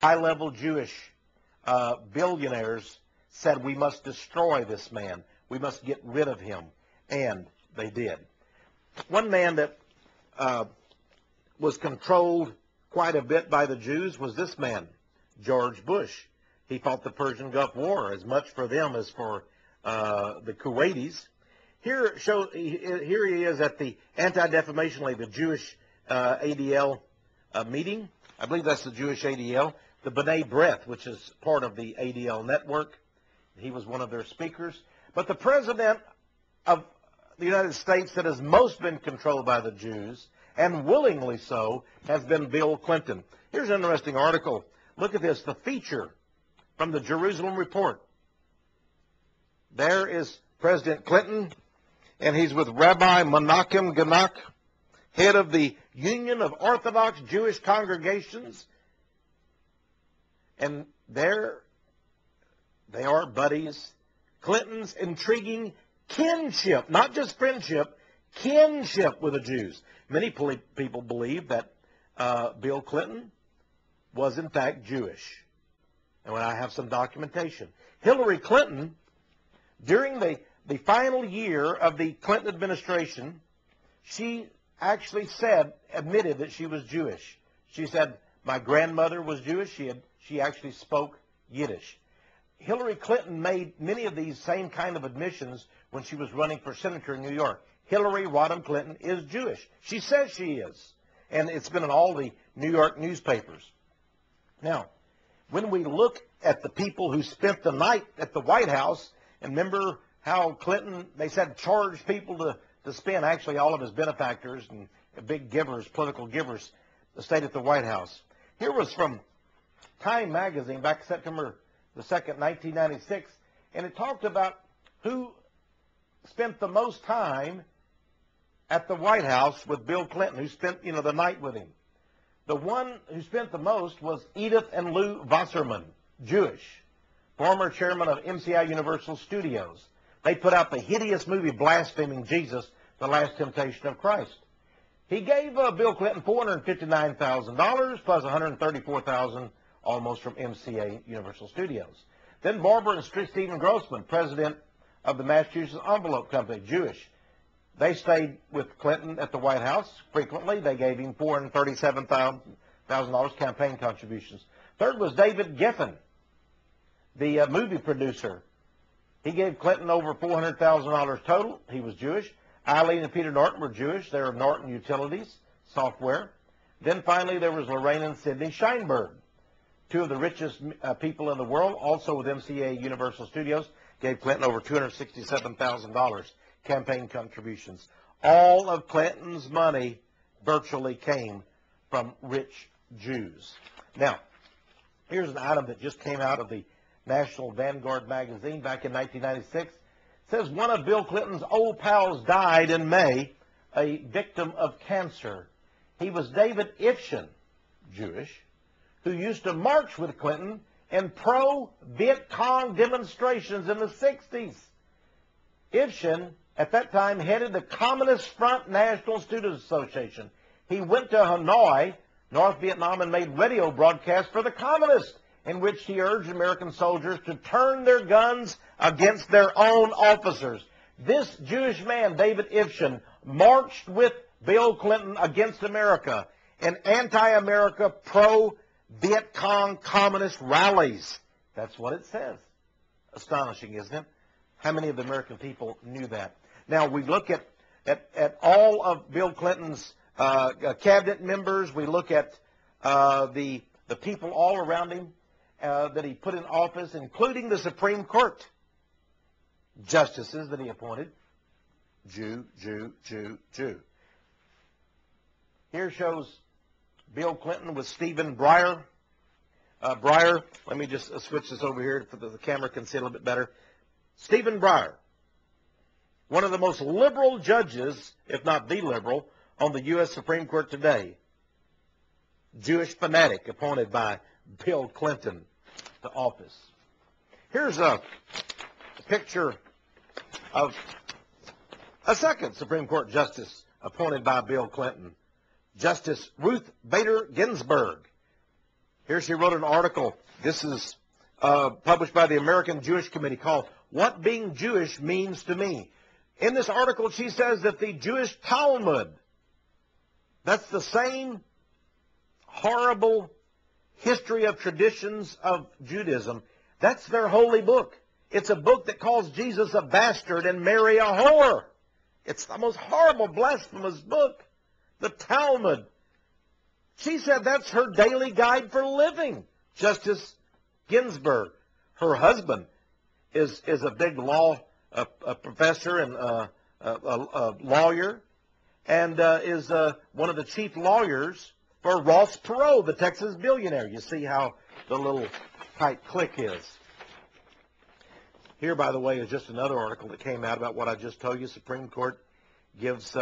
high-level Jewish billionaires said, we must destroy this man. We must get rid of him. And they did. One man that was controlled quite a bit by the Jews was this man, George Bush. He fought the Persian Gulf War as much for them as for the Kuwaitis. Here he is at the Anti-Defamation League, the Jewish ADL meeting. I believe that's the Jewish ADL. The B'nai B'rith, which is part of the ADL network. He was one of their speakers. But the president of the United States that has most been controlled by the Jews, and willingly so, has been Bill Clinton. Here's an interesting article. Look at this, the feature from the Jerusalem Report. There is President Clinton, and he's with Rabbi Menachem Ganach, head of the Union of Orthodox Jewish Congregations. And there they are, buddies. Clinton's intriguing kinship, not just friendship, kinship with the Jews. Many people believe that Bill Clinton was in fact Jewish. And I have some documentation. Hillary Clinton, during the final year of the Clinton administration, she actually admitted that she was Jewish. She said, my grandmother was Jewish. She actually spoke Yiddish. Hillary Clinton made many of these same kind of admissions when she was running for senator in New York. Hillary Rodham Clinton is Jewish. She says she is. And it's been in all the New York newspapers. Now, when we look at the people who spent the night at the White House, and remember how Clinton, they said, charged people to spend, actually all of his benefactors and big givers, political givers, stayed at the White House. Here was from Time magazine back September the 2nd, 1996, and it talked about who spent the most time at the White House with Bill Clinton, who spent, the night with him. The one who spent the most was Edith and Lou Wasserman, Jewish, former chairman of MCI Universal Studios. They put out the hideous movie blaspheming Jesus, The Last Temptation of Christ. He gave Bill Clinton $459,000 plus $134,000 almost from MCA Universal Studios. Then Barbara and Stephen Grossman, president of the Massachusetts Envelope Company, Jewish. They stayed with Clinton at the White House frequently. They gave him $437,000 campaign contributions. Third was David Geffen, the movie producer. He gave Clinton over $400,000 total. He was Jewish. Eileen and Peter Norton were Jewish. They were Norton Utilities Software. Then finally there was Lorraine and Sidney Sheinberg, two of the richest people in the world, also with MCA Universal Studios, gave Clinton over $267,000 campaign contributions. All of Clinton's money virtually came from rich Jews. Now, here's an item that just came out of the National Vanguard magazine back in 1996. It says one of Bill Clinton's old pals died in May, a victim of cancer. He was David Ifshin, Jewish, who used to march with Clinton in pro-Viet Cong demonstrations in the 60s. Ifshin, at that time, headed the Communist Front National Students Association. He went to Hanoi, North Vietnam, and made radio broadcasts for the communists, in which he urged American soldiers to turn their guns against their own officers. This Jewish man, David Ifshin, marched with Bill Clinton against America in anti-America, pro-Viet Cong communist rallies. That's what it says. Astonishing, isn't it? How many of the American people knew that? Now, we look at all of Bill Clinton's cabinet members. We look at the people all around him that he put in office, including the Supreme Court justices that he appointed. Jew, Jew, Jew, Jew. Here shows Bill Clinton with Stephen Breyer. Breyer, let me just switch this over here so the camera can see a little bit better. Stephen Breyer, one of the most liberal judges, if not the liberal, on the U.S. Supreme Court today. Jewish fanatic appointed by Bill Clinton to office. Here's a picture of a second Supreme Court justice appointed by Bill Clinton, Justice Ruth Bader Ginsburg. Here she wrote an article. This is published by the American Jewish Committee called What Being Jewish Means to Me. In this article, she says that the Jewish Talmud, that's the same horrible history of traditions of Judaism, that's their holy book. It's a book that calls Jesus a bastard and Mary a whore. It's the most horrible, blasphemous book, the Talmud. She said that's her daily guide for living. Justice Ginsburg, her husband, is a big law professor and a lawyer, and is one of the chief lawyers for Ross Perot, the Texas billionaire. You see how the little tight clique is. Here, by the way, is just another article that came out about what I just told you. Supreme Court gives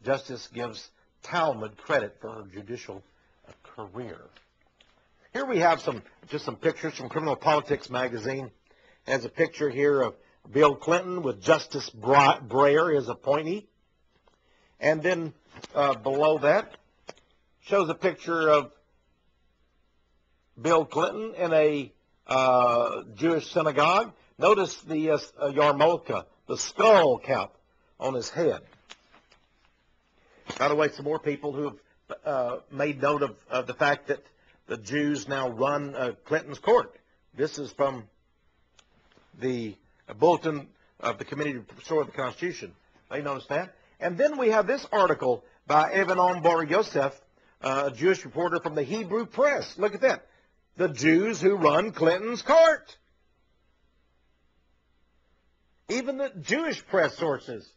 Justice gives Talmud credit for her judicial career. Here we have just some pictures from Criminal Politics magazine. Has a picture here of Bill Clinton with Justice Breyer, his appointee. And then below that shows a picture of Bill Clinton in a Jewish synagogue. Notice the yarmulke, the skull cap on his head. By the way, some more people who have made note of the fact that the Jews now run Clinton's court. This is from the bulletin of the Committee to Restore the Constitution. They noticed that. And then we have this article by Evanon Bar Yosef, a Jewish reporter from the Hebrew Press. Look at that. The Jews who run Clinton's court. Even the Jewish press sources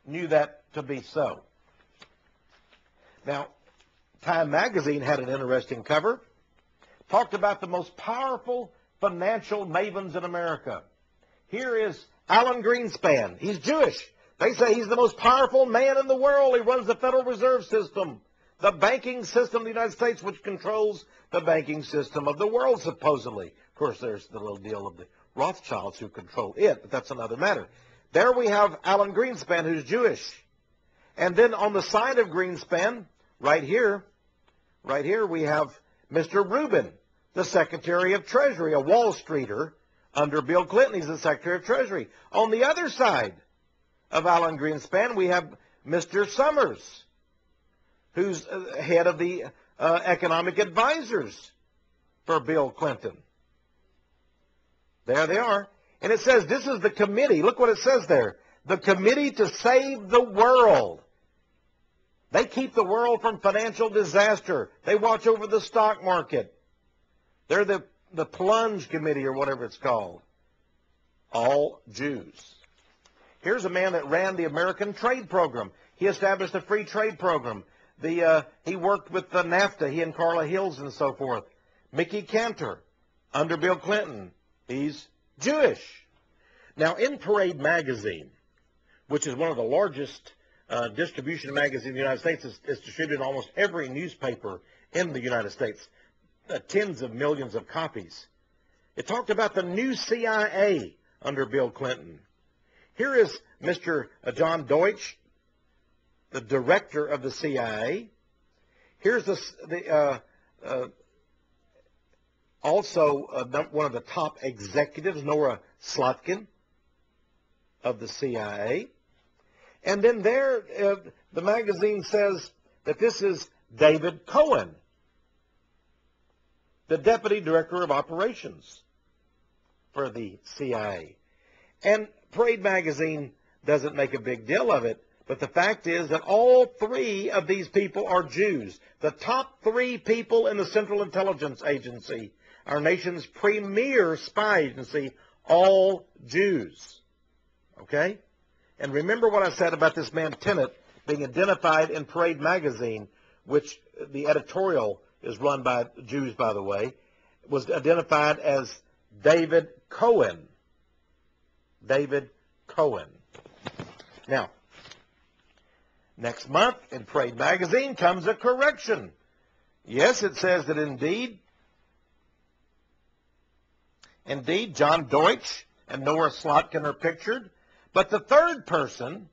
knew that to be so. Now, Time magazine had an interesting cover. Talked about the most powerful financial mavens in America. Here is Alan Greenspan. He's Jewish. They say he's the most powerful man in the world. He runs the Federal Reserve System, the banking system of the United States, which controls the banking system of the world, supposedly. Of course, there's the little deal of the Rothschilds who control it, but that's another matter. There we have Alan Greenspan, who's Jewish. And then on the side of Greenspan, right here we have Mr. Rubin, the Secretary of Treasury, a Wall Streeter under Bill Clinton. He's the Secretary of Treasury. On the other side of Alan Greenspan, we have Mr. Summers, who's head of the economic advisors for Bill Clinton. There they are. And it says this is the committee. Look what it says there. The Committee to Save the World. They keep the world from financial disaster. They watch over the stock market. They're the plunge committee or whatever it's called. All Jews. Here's a man that ran the American trade program. He established a free trade program. He worked with the NAFTA, he and Carla Hills and so forth. Mickey Cantor, under Bill Clinton. He's Jewish. Now, in Parade magazine, which is one of the largest distribution magazines in the United States, is distributed in almost every newspaper in the United States, tens of millions of copies. It talked about the new CIA under Bill Clinton. Here is Mr. John Deutsch, the director of the CIA. Here's also one of the top executives, Nora Slotkin, of the CIA. And then there, the magazine says that this is David Cohen, the Deputy Director of Operations for the CIA. And Parade magazine doesn't make a big deal of it, but the fact is that all three of these people are Jews. The top three people in the Central Intelligence Agency, our nation's premier spy agency, all Jews. Okay? And remember what I said about this man Tenet being identified in Parade magazine, which the editorial is run by Jews, by the way, was identified as David Cohen. David Cohen. Now, next month in Parade magazine comes a correction. Yes, it says that indeed, John Deutsch and Nora Slotkin are pictured, but the third person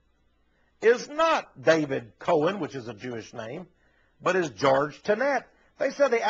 is not David Cohen, which is a Jewish name, but is George Tenet. They said they